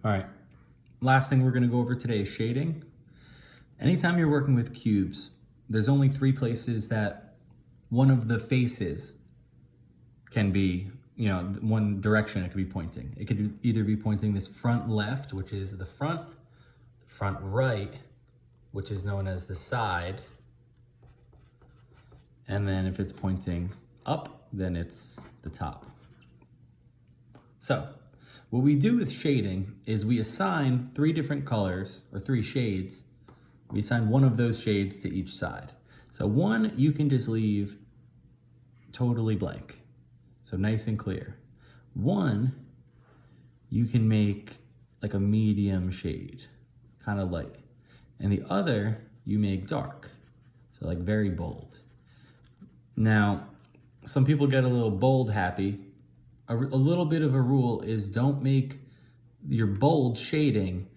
All right, last thing we're gonna go over today is shading. Anytime you're working with cubes, there's only three places that one of the faces can be, one direction it could be pointing. It could either be pointing this front left, which is the front right, which is known as the side, and then if it's pointing up, then it's the top. So what we do with shading is we assign three different colors or three shades. We assign one of those shades to each side. So one, you can just leave totally blank. So nice and clear. One, you can make like a medium shade, kind of light. And the other, you make dark. So like very bold. Now, some people get a little bold happy. A little bit of a rule is don't make your bold shading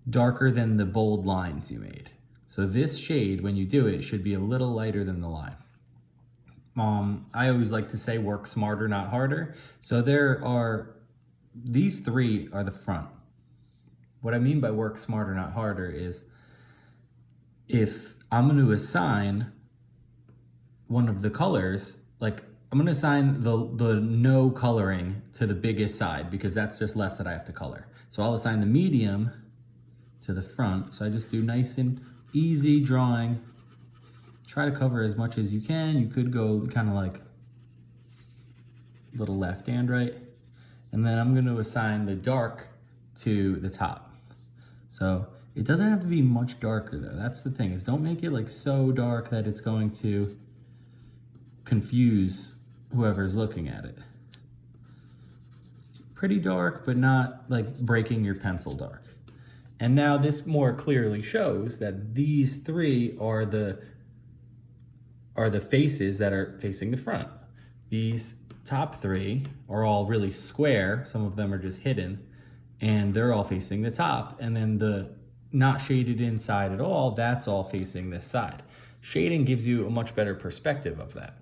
darker than the bold lines you made. So this shade, when you do it, should be a little lighter than the line. I always like to say work smarter, not harder. So these three are the front. What I mean by work smarter, not harder is if I'm going to assign one of the colors, like I'm gonna assign the no coloring to the biggest side because that's just less that I have to color. So I'll assign the medium to the front. So I just do nice and easy drawing. Try to cover as much as you can. You could go kind of like little left and right. And then I'm gonna assign the dark to the top. So it doesn't have to be much darker though. That's the thing, is don't make it like so dark that it's going to confuse whoever's looking at it. Pretty dark, but not like breaking your pencil dark. And now this more clearly shows that these three are the faces that are facing the front. These top three are all really square. Some of them are just hidden and they're all facing the top. And then the not shaded inside at all, that's all facing this side. Shading gives you a much better perspective of that.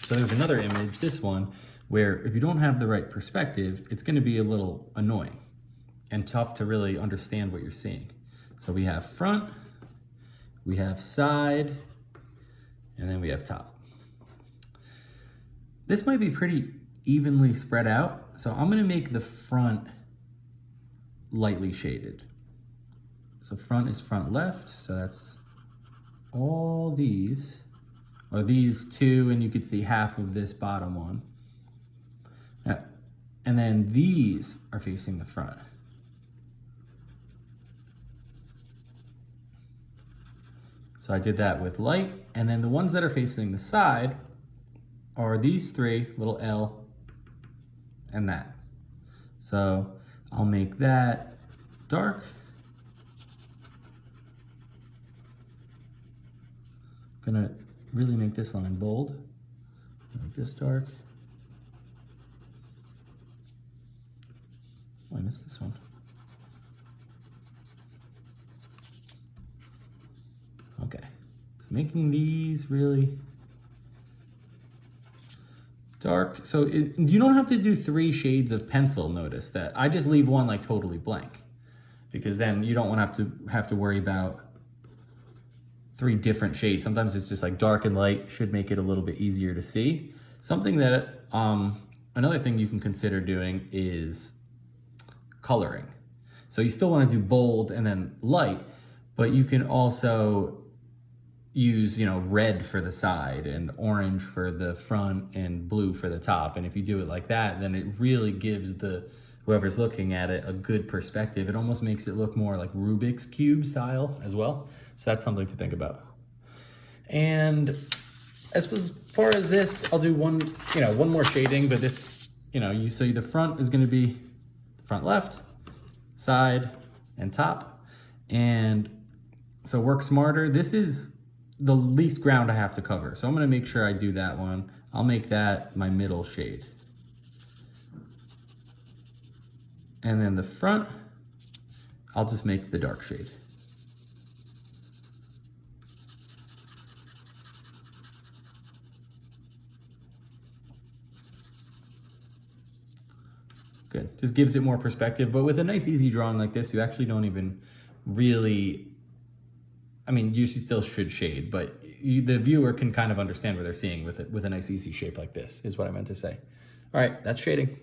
So there's another image, this one, where if you don't have the right perspective, it's gonna be a little annoying and tough to really understand what you're seeing. So we have front, we have side, and then we have top. This might be pretty evenly spread out. So I'm gonna make the front lightly shaded. So front is front left, so that's all these. Or these two, and you could see half of this bottom one. And then these are facing the front. So I did that with light, and then the ones that are facing the side are these three, little L, and that. So I'll make that dark. Gonna really make this line bold, make this dark. Oh, I missed this one. Okay, making these really dark. So you don't have to do three shades of pencil, notice that. I just leave one like totally blank because then you don't want to have to worry about three different shades. Sometimes it's just like dark and light should make it a little bit easier to see. Something that, another thing you can consider doing is coloring. So you still want to do bold and then light, but you can also use, red for the side and orange for the front and blue for the top. And if you do it like that, then it really gives whoever's looking at it a good perspective. It almost makes it look more like Rubik's Cube style as well. So that's something to think about. And as far as this, I'll do one more shading, but this, so the front is gonna be front left, side, and top. And so work smarter. This is the least ground I have to cover. So I'm gonna make sure I do that one. I'll make that my middle shade. And then the front, I'll just make the dark shade. Good. just gives it more perspective. But with a nice easy drawing like this, you actually don't even really, I mean, you still should shade, but the viewer can kind of understand what they're seeing with it with a nice easy shape like this, is what I meant to say. All right, that's shading.